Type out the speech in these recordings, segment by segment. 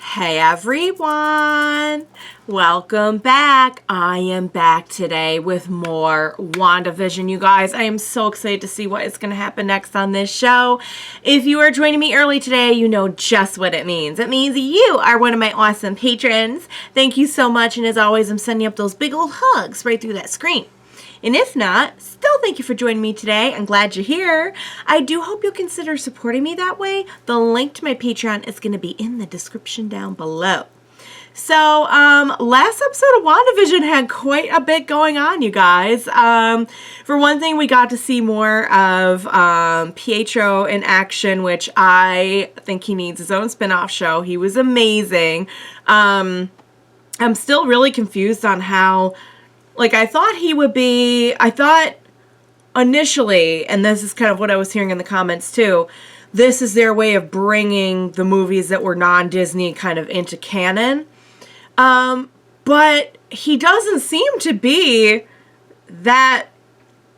Hey everyone! Welcome back. I am back today with more WandaVision, you guys. I am so excited to see what is going to happen next on this show. If you are joining me early today, you know just what it means. It means you are one of my awesome patrons. Thank you so much, and as always, I'm sending up those big old hugs right through that screen. And if not, still thank you for joining me today. I'm glad you're here. I do hope you'll consider supporting me that way. The link to my Patreon is going to be in the description down below. So, last episode of WandaVision had quite a bit going on, you guys. For one thing, we got to see more of Pietro in action, which I think he needs his own spin-off show. He was amazing. I'm still really confused on how... I thought initially, and this is kind of what I was hearing in the comments too, this is their way of bringing the movies that were non-Disney kind of into canon. But he doesn't seem to be that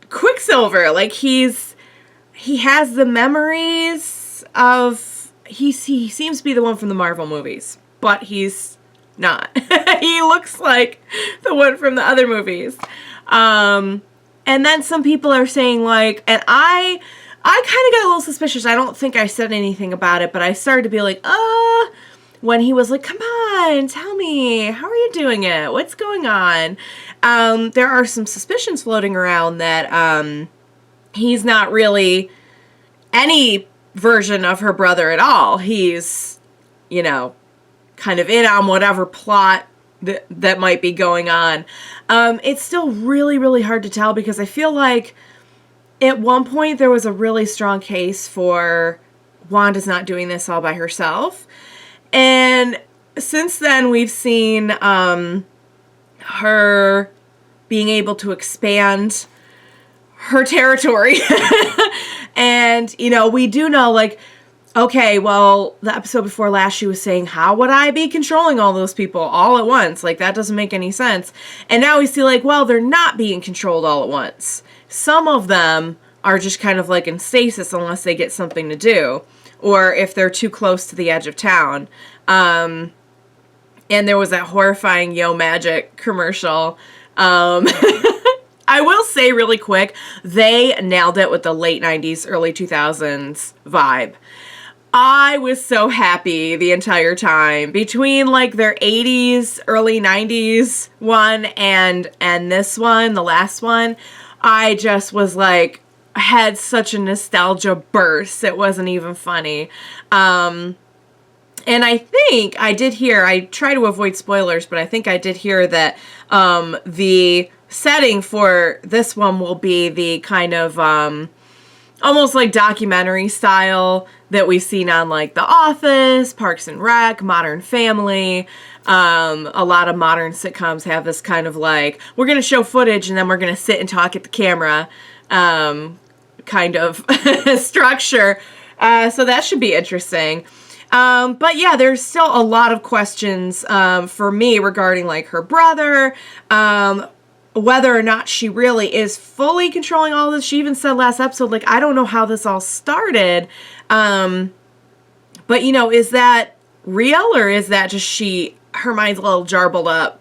Quicksilver. He has the memories of, he seems to be the one from the Marvel movies, but he's not. He looks like the one from the other movies. And then some people are saying and I kind of got a little suspicious. I don't think I said anything about it, but I started to be like, when he was like, come on, tell me, how are you doing it? What's going on? There are some suspicions floating around that he's not really any version of her brother at all. He's, kind of in on whatever plot that might be going on. It's still really, really hard to tell because I feel like at one point there was a really strong case for Wanda's not doing this all by herself. And since then we've seen her being able to expand her territory. And, we do know, okay, well, the episode before last, she was saying, how would I be controlling all those people all at once? That doesn't make any sense. And now we see, they're not being controlled all at once. Some of them are just kind of in stasis unless they get something to do, or if they're too close to the edge of town. And there was that horrifying Yo Magic commercial. I will say really quick, they nailed it with the late 90s, early 2000s vibe. I was so happy the entire time between their 80s, early 90s one and this one, the last one. I just was had such a nostalgia burst. It wasn't even funny. And I think I did hear, I try to avoid spoilers, but I think I did hear that the setting for this one will be the kind of almost documentary style that we've seen on The Office, Parks and Rec, Modern Family. A lot of modern sitcoms have this kind of we're going to show footage and then we're going to sit and talk at the camera kind of structure. So that should be interesting. But yeah, there's still a lot of questions for me regarding her brother, whether or not she really is fully controlling all this. She even said last episode, I don't know how this all started. But is that real, or is that just her mind's a little jarbled up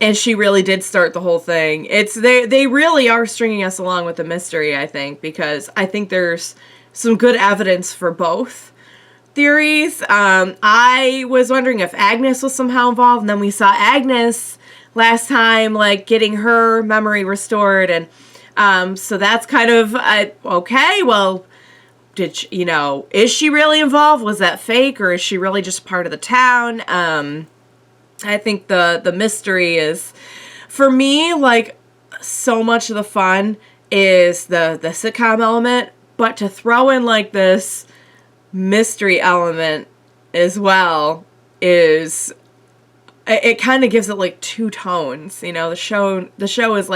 and she really did start the whole thing? They really are stringing us along with the mystery, I think, because I think there's some good evidence for both theories. I was wondering if Agnes was somehow involved, and then we saw Agnes last time, getting her memory restored, and so that's kind of okay. Well, did she, is she really involved? Was that fake, or is she really just part of the town? I think the mystery is, for me, so much of the fun is the sitcom element, but to throw in this mystery element as well is, it kind of gives it two tones. The show is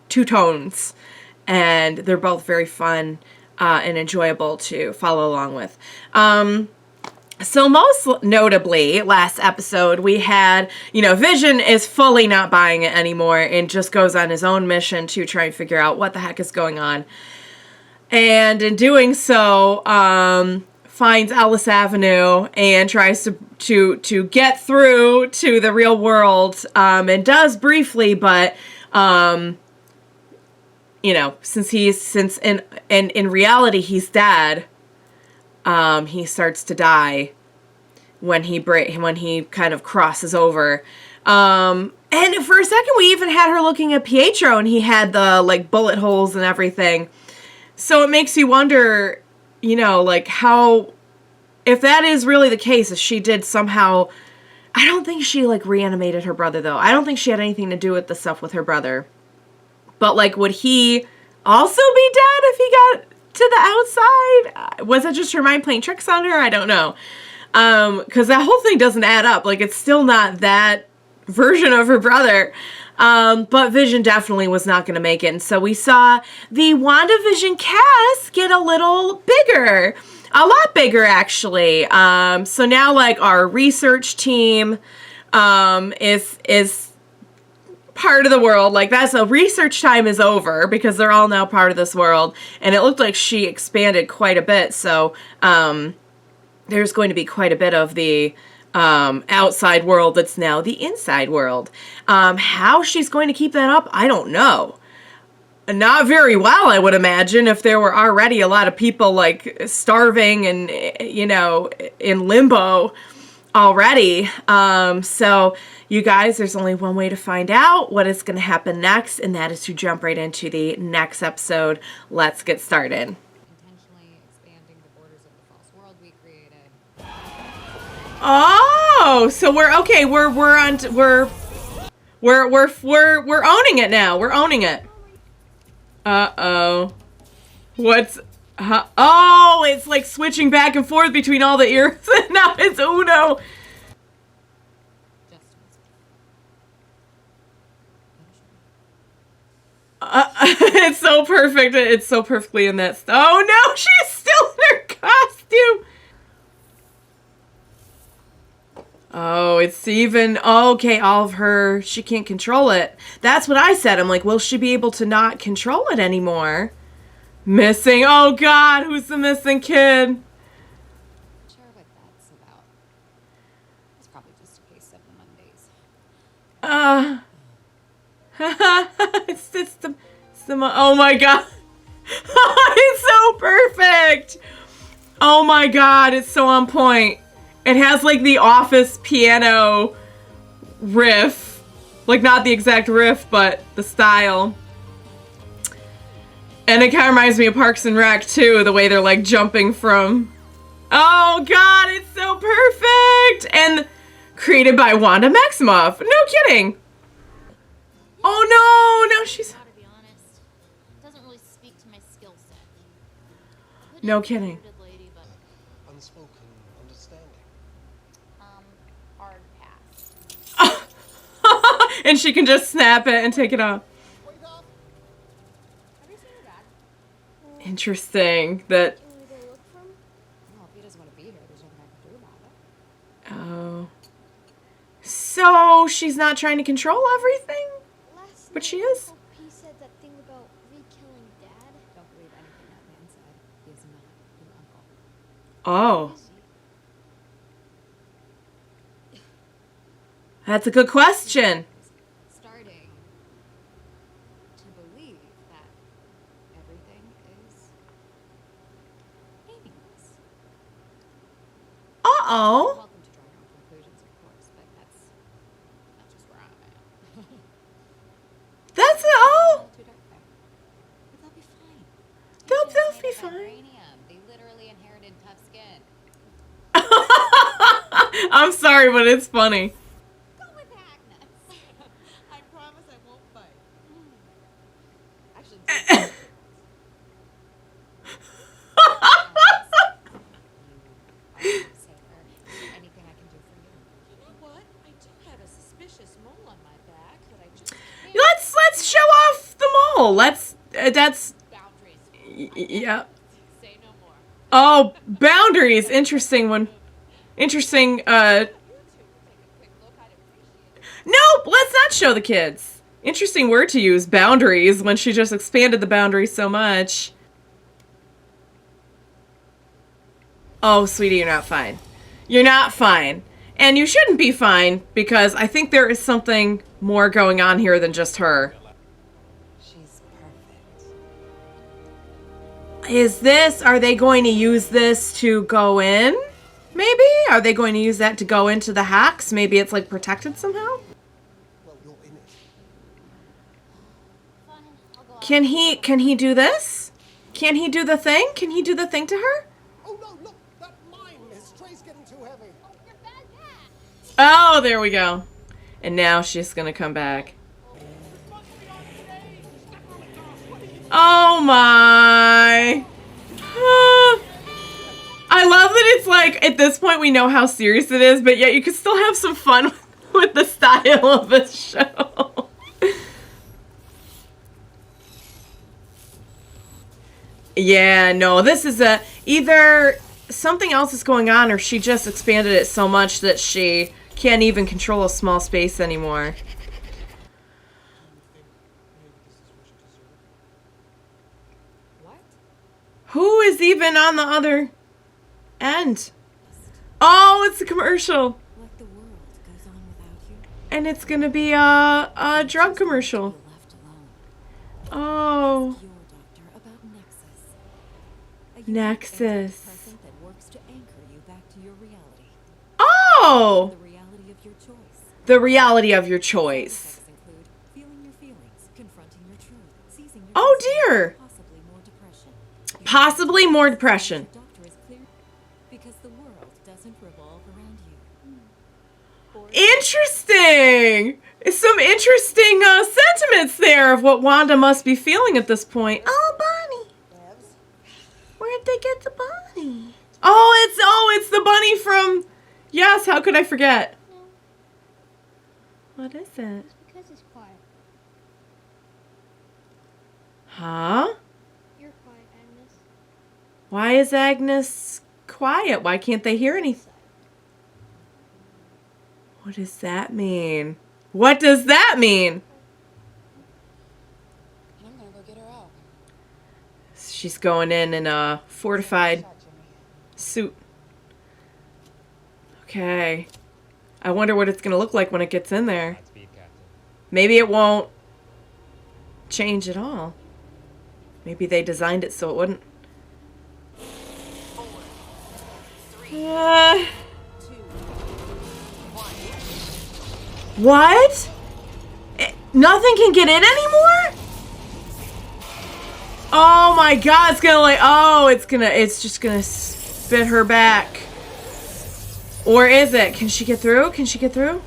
two tones, and they're both very fun and enjoyable to follow along with. So most notably, last episode, we had, Vision is fully not buying it anymore and just goes on his own mission to try and figure out what the heck is going on. And in doing so, finds Ellis Avenue and tries to get through to the real world, and does briefly, but you know, since in reality he's dead, he starts to die when he kind of crosses over. And for a second we even had her looking at Pietro, and he had the like bullet holes and everything. So it makes you wonder, you know, like how, if that is really the case, if she did somehow, I don't think she like reanimated her brother though. I don't think she had anything to do with the stuff with her brother. But like, would he also be dead if he got to the outside? Was it just her mind playing tricks on her? I don't know. Because that whole thing doesn't add up. Like, it's still not that version of her brother. But Vision definitely was not going to make it. And so we saw the WandaVision cast get a little bigger. A lot bigger, actually. So now, like, our research team is part of the world. Like, that's a research time is over because they're all now part of this world. And it looked like she expanded quite a bit. So there's going to be quite a bit of the outside world that's now the inside world. How she's going to keep that up, I don't know. Not very well, I would imagine, if there were already a lot of people like starving and, you know, in limbo already. So you guys, there's only one way to find out what is going to happen next, and that is to jump right into the next episode. Let's get started. Intentionally expanding the borders of the false world we created. Oh, so we're owning it now. We're owning it. Uh-oh. What's... oh, it's like switching back and forth between all the ears. Now it's Uno. It's so perfect. It's so perfectly in that... oh, no, she's still in her costume. Oh, it's even... okay, all of her... she can't control it. That's what I said. I'm like, will she be able to not control it anymore? Missing... oh, God, who's the missing kid? Not sure what that's about. It's probably just a case of the Mondays. It's the... oh, my God. It's so perfect. Oh, my God, it's so on point. It has, like, the Office piano riff. Like, not the exact riff, but the style. And it kind of reminds me of Parks and Rec, too. The way they're, like, jumping from... oh, God, it's so perfect! And created by Wanda Maximoff. No kidding. Oh, no! Now she's... To be honest, it doesn't really speak to my skill set. no kidding. Lady, but, Unspoken understanding. hard pass. And she can just snap it and take it off. Have you seen your dad? Interesting. That... Well, if he doesn't want to be here, there's nothing I can do about it. oh. So she's not trying to control everything? Last But she night, is. He said that thing about re-killing Dad. Don't believe anything that man said. He is not your uncle. Oh. That's a good question. Starting to believe that everything is meaningless. Uh-oh. Welcome to draw your own conclusions, of course, but that's not just where I'm at. That's... oh. Too dark there. But they'll be fine. They'll be fine. Vibranium. They literally inherited tough skin. I'm sorry, but it's funny. Go with Agnes. I promise I won't bite. Actually, anything I can do for you? You know what? I do have a suspicious mole on my back that I just can't. Let's show off the mole. Let's... that's... Boundaries. yeah. Say no more. Oh, boundaries. Interesting one. Interesting, You two will take a quick look. I'd appreciate it. Nope, let's not show the kids. Interesting word to use, boundaries, when she just expanded the boundaries so much. Oh, sweetie, you're not fine. You're not fine. And you shouldn't be fine, because I think there is something more going on here than just her. She's perfect. Are they going to use this to go in? Maybe? Are they going to use that to go into the hacks? Maybe it's like protected somehow? Well, you're in it. Fine, I'll go out. Can he do this? Can he do the thing? Can he do the thing to her? Oh no, look, that mine. His tray's getting too heavy. Oh, your backpack. Oh, there we go. And now she's gonna come back. Oh my. I love that it's like, at this point we know how serious it is, but yet you can still have some fun with the style of this show. Yeah, no, this is either something else is going on, or she just expanded it so much that she can't even control a small space anymore. What? Who is even on the other end? Oh, it's a commercial. Like the world goes on without you. And it's gonna be a drug commercial. You're left alone. Oh, Your doctor about Nexus. A unique Nexus. antidepressant that works to anchor you back to your reality. Oh, The reality of your choice. the reality of your choice. Effects include feeling your feelings, confronting your truth, seizing your Oh destiny, dear. possibly more depression. Possibly more depression. Your doctor is clear because the world doesn't revolve around you. Interesting. Some interesting sentiments there of what Wanda must be feeling at this point. Oh, Bonnie. Where'd they get the bunny? Oh, it's the bunny from. Yes. How could I forget? No, What is it? it's because it's quiet. Huh? You're quiet, Agnes. Why is Agnes quiet? Why can't they hear anything? What does that mean? What does that mean? I'm gonna go get her out. She's going in a fortified suit. Okay. I wonder what it's going to look like when it gets in there. Maybe it won't change at all. Maybe they designed it so it wouldn't. What? Nothing can get in anymore? Oh my god, it's gonna like, it's just gonna spit her back. Or is it? Can she get through? Can she get through?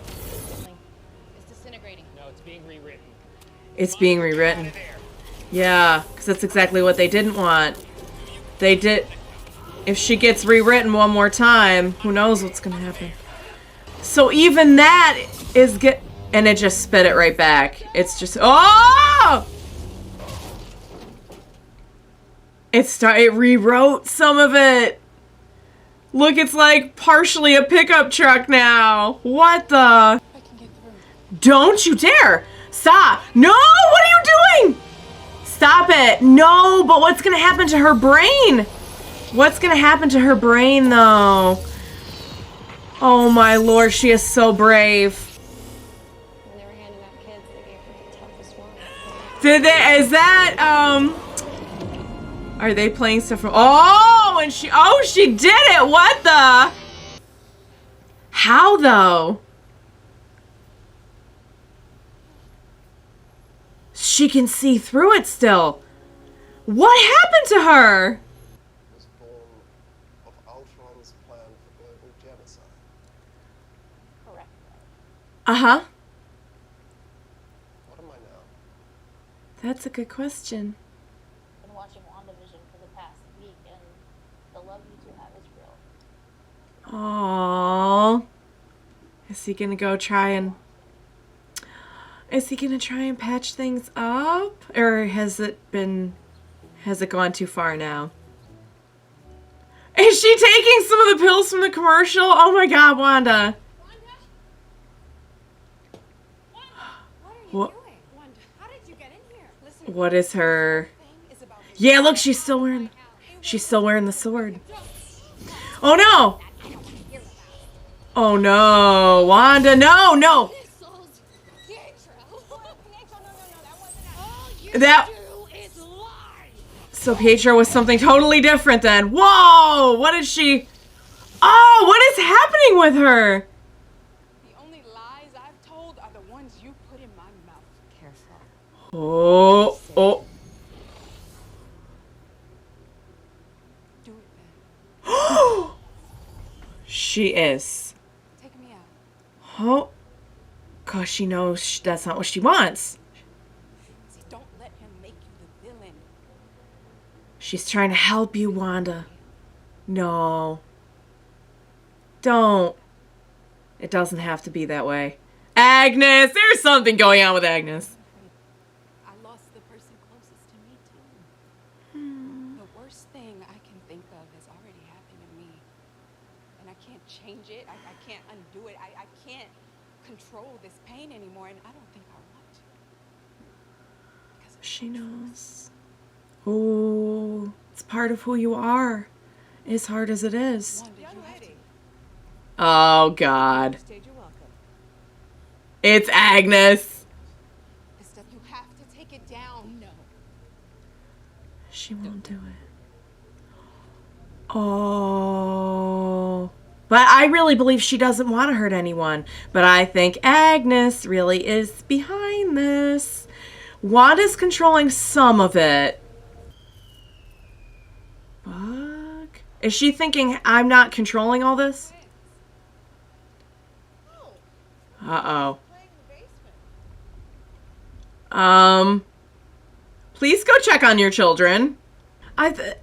It's disintegrating. No, it's being rewritten. It's being rewritten. Yeah, because that's exactly what they didn't want. They did. If she gets rewritten one more time, who knows what's gonna happen. So even that is and it just spit it right back. It's just, oh! It rewrote some of it. Look, it's like partially a pickup truck now. What the? I can get through. Don't you dare! Stop! No! What are you doing? Stop it! No, but what's gonna happen to her brain? What's gonna happen to her brain, though? Oh my lord, she is so brave. When they were handing out kids, they gave her the toughest one. Did they? Is that Are they playing stuff from? Oh, and she did it. What the? How though? She can see through it still. What happened to her? Was born of Ultron's plan for global genocide. Correct. Uh-huh. What am I now? That's a good question. Been watching WandaVision for the past week, and the love you two have is real. Aww. Is he gonna go try and... Is he gonna try and patch things up? Or has it gone too far now? Is she taking some of the pills from the commercial? Oh my god, Wanda. What? Wanda, how did you get in here? Listen, What is her... thing is about Yeah, look, she's still wearing the sword. Oh no! I don't want to hear about. Oh no, Wanda, no, no! Missiles, Pietro. Pietro, no, that wasn't us. All you That- do is lie. So Pietro was something totally different then. Whoa! What is she? Oh, what is happening with her? The only lies I've told are the ones you put in my mouth. Careful. Oh, oh. Do it then. She is. Take me out. Oh. Because she knows that's not what she wants. See, don't let him make you the villain. She's trying to help you, Wanda. No. Don't. It doesn't have to be that way. Agnes! There's something going on with Agnes. I lost the person closest to me, too. The worst thing I can think of has already happened to me. And I can't change it. I can't undo it. I can't control this pain anymore, and I don't think I want to. Because of She knows. Oh, it's part of who you are. As hard as it is. Wanda, you have to. Oh, God. Stage, you're welcome. It's Agnes. This stuff, you have to take it down. No. She won't do it. Oh. But I really believe she doesn't want to hurt anyone. But I think Agnes really is behind this. Wanda's controlling some of it. Fuck. Is she thinking I'm not controlling all this? Uh-oh. Please go check on your children. I feel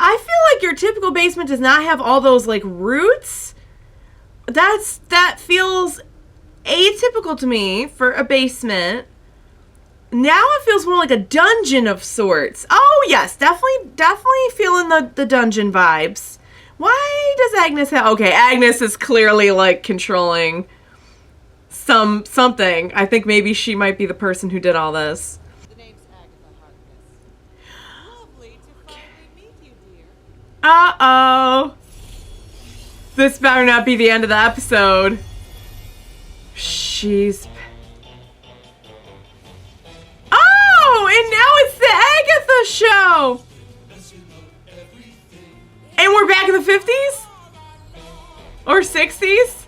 like your typical basement does not have all those, like, roots. That feels atypical to me for a basement. Now it feels more like a dungeon of sorts. Oh, yes, definitely feeling the dungeon vibes. Why does Agnes have... Okay, Agnes is clearly, like, controlling something. I think maybe she might be the person who did all this. The name's Agatha Harkness. Lovely to finally meet you, dear. Uh-oh. This better not be the end of the episode. She's... Oh, and now it's the Agatha show. And we're back in the 50s? Or 60s?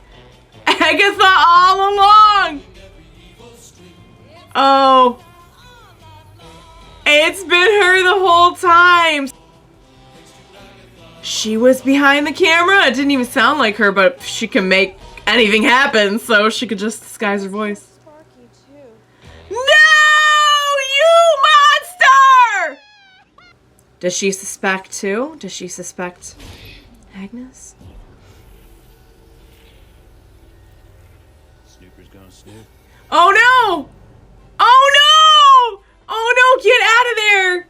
Agatha all along. Oh. It's been her the whole time. She was behind the camera. It didn't even sound like her, but she can make anything happen, so she could just disguise her voice. Sparky, too. No! You monster! Does she suspect too? Does she suspect Agnes? Snooper's gonna snoop. Oh no! Oh no! Oh no, get out of there!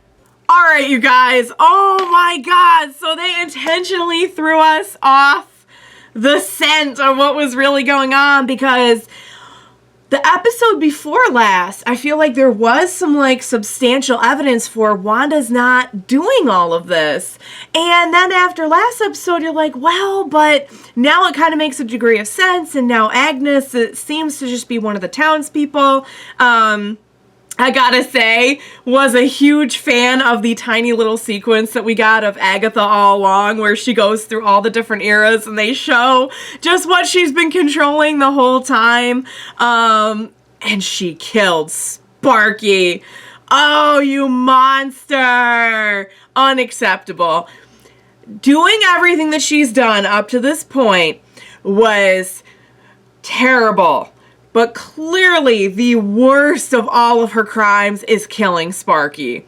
Alright, you guys. Oh my god. So they intentionally threw us off the scent of what was really going on because the episode before last, I feel like there was some like substantial evidence for Wanda's not doing all of this. And then after last episode, you're like, well, but now it kind of makes a degree of sense. And now Agnes, it seems to just be one of the townspeople. I gotta say, was a huge fan of the tiny little sequence that we got of Agatha all along where she goes through all the different eras and they show just what she's been controlling the whole time. And she killed Sparky. Oh, you monster. Unacceptable. Doing everything that she's done up to this point was terrible. But clearly, the worst of all of her crimes is killing Sparky.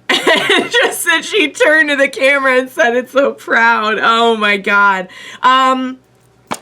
And just that she turned to the camera and said it so proud. Oh my god.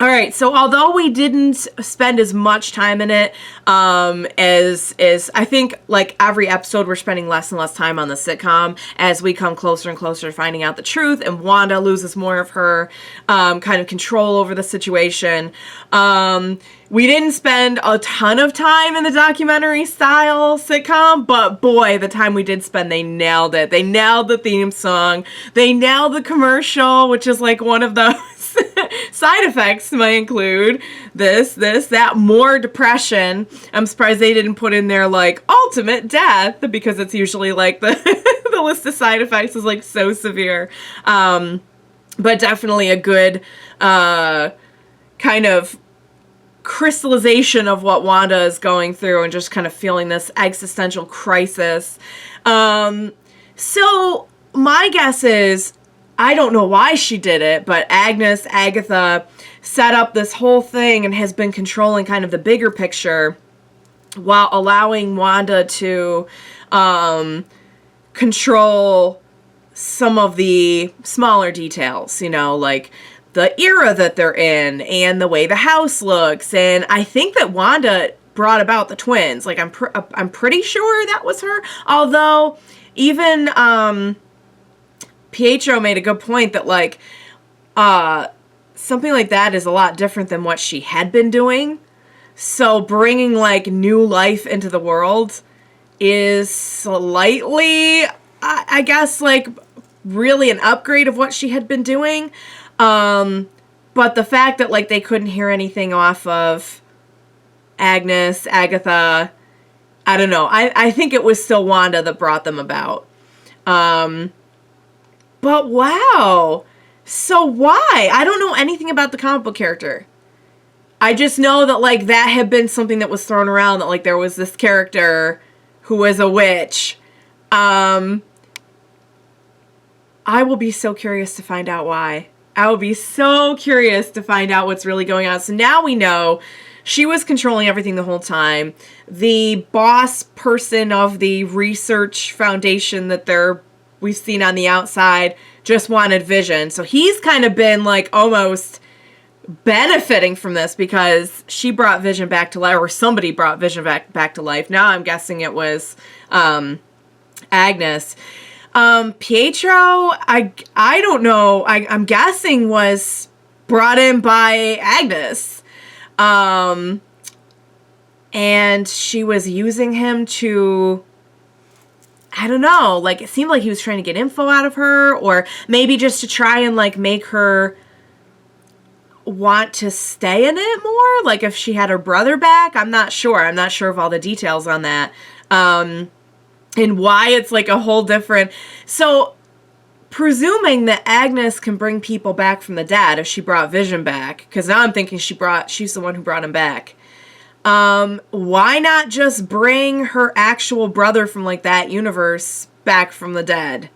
Alright, so although we didn't spend as much time in it as I think like every episode we're spending less and less time on the sitcom as we come closer and closer to finding out the truth and Wanda loses more of her kind of control over the situation. We didn't spend a ton of time in the documentary style sitcom, but boy, the time we did spend, they nailed it. They nailed the theme song. They nailed the commercial, which is like one of those effects. Side effects might include this, that, more depression. I'm surprised they didn't put in there like ultimate death, because it's usually like the the list of side effects is like so severe. But definitely a good kind of crystallization of what Wanda is going through and just kind of feeling this existential crisis. So my guess is, I don't know why she did it, but Agatha set up this whole thing and has been controlling kind of the bigger picture while allowing Wanda to control some of the smaller details, like the era that they're in and the way the house looks. And I think that Wanda brought about the twins. Like, I'm pretty sure that was her. Although even Pietro made a good point that like something like that is a lot different than what she had been doing. So bringing like new life into the world is slightly, I guess, like really an upgrade of what she had been doing. But the fact that like they couldn't hear anything off of Agatha, I don't know. I think it was still Wanda that brought them about. But wow. So why? I don't know anything about the comic book character. I just know that like that had been something that was thrown around, that like there was this character who was a witch. I will be so curious to find out why. I will be so curious to find out what's really going on. So now we know she was controlling everything the whole time. The boss person of the research foundation that we've seen on the outside just wanted Vision. So he's kind of been like almost benefiting from this because she brought Vision back to life, or somebody brought Vision back to life. Now I'm guessing it was Agnes. Pietro, I don't know. I'm guessing was brought in by Agnes. And she was using him to, I don't know, like it seemed like he was trying to get info out of her, or maybe just to try and like make her want to stay in it more, like if she had her brother back. I'm not sure of all the details on that. And why it's like a whole different, so presuming that Agnes can bring people back from the dead if she brought Vision back, because now I'm thinking she's the one who brought him back. Why not just bring her actual brother from like that universe back from the dead?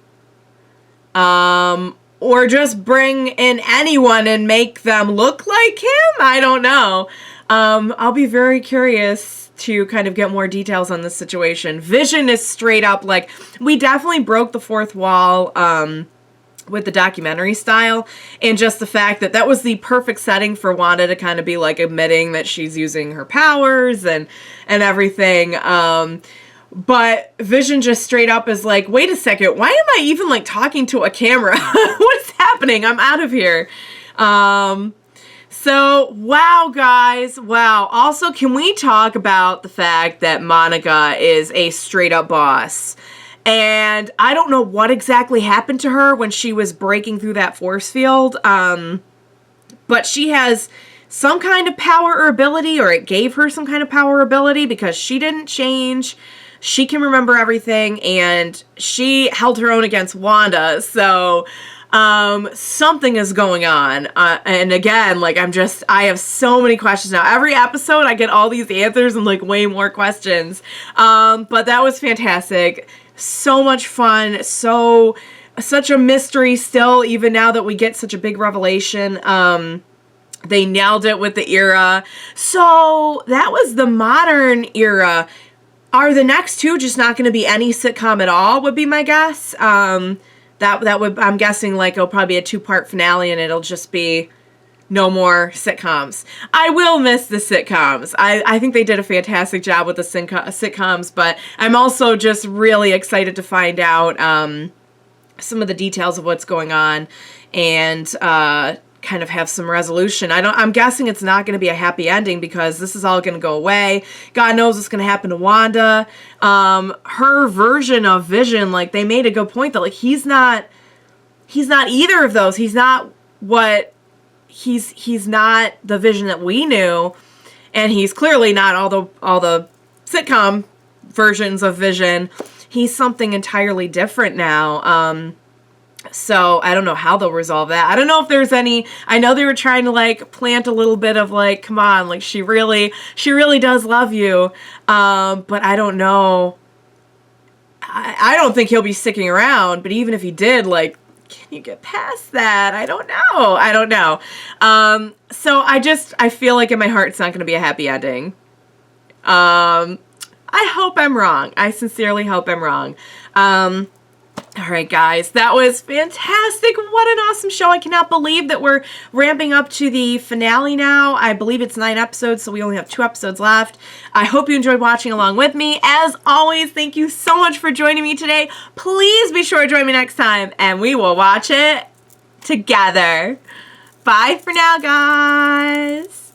Or just bring in anyone and make them look like him? I don't know. I'll be very curious to kind of get more details on this situation. Vision is straight up like, we definitely broke the fourth wall with the documentary style, and just the fact that was the perfect setting for Wanda to kind of be like admitting that she's using her powers and everything. But Vision just straight up is like, wait a second, why am I even like talking to a camera? What's happening? I'm out of here. So, wow, guys. Wow. Also, can we talk about the fact that Monica is a straight up boss? And I don't know what exactly happened to her when she was breaking through that force field. But she has some kind of power or ability, or it gave her some kind of power or ability, because she didn't change. She can remember everything, and she held her own against Wanda. So something is going on. And again, like I have so many questions now. Every episode I get all these answers and like way more questions. But that was fantastic. So much fun. Such a mystery still, even now that we get such a big revelation. They nailed it with the era. So that was the modern era. Are the next two just not going to be any sitcom at all, would be my guess. That would, I'm guessing, like it'll probably be a 2-part finale and it'll just be no more sitcoms. I will miss the sitcoms. I think they did a fantastic job with the sitcoms, but I'm also just really excited to find out some of the details of what's going on and kind of have some resolution. I'm guessing it's not going to be a happy ending, because this is all going to go away. God knows what's going to happen to Wanda. Her version of Vision, like they made a good point that like he's not either of those. He's not what he's not the Vision that we knew, and he's clearly not all the sitcom versions of Vision. He's something entirely different now. So I don't know how they'll resolve that. I don't know if there's any, I know they were trying to like plant a little bit of like, come on, like she really does love you. But I don't know. I don't think he'll be sticking around, but even if he did, like, can you get past that? I don't know. So I feel like in my heart it's not going to be a happy ending. I hope I'm wrong. I sincerely hope I'm wrong. All right, guys, that was fantastic. What an awesome show. I cannot believe that we're ramping up to the finale now. I believe it's 9 episodes, so we only have 2 episodes left. I hope you enjoyed watching along with me. As always, thank you so much for joining me today. Please be sure to join me next time, and we will watch it together. Bye for now, guys.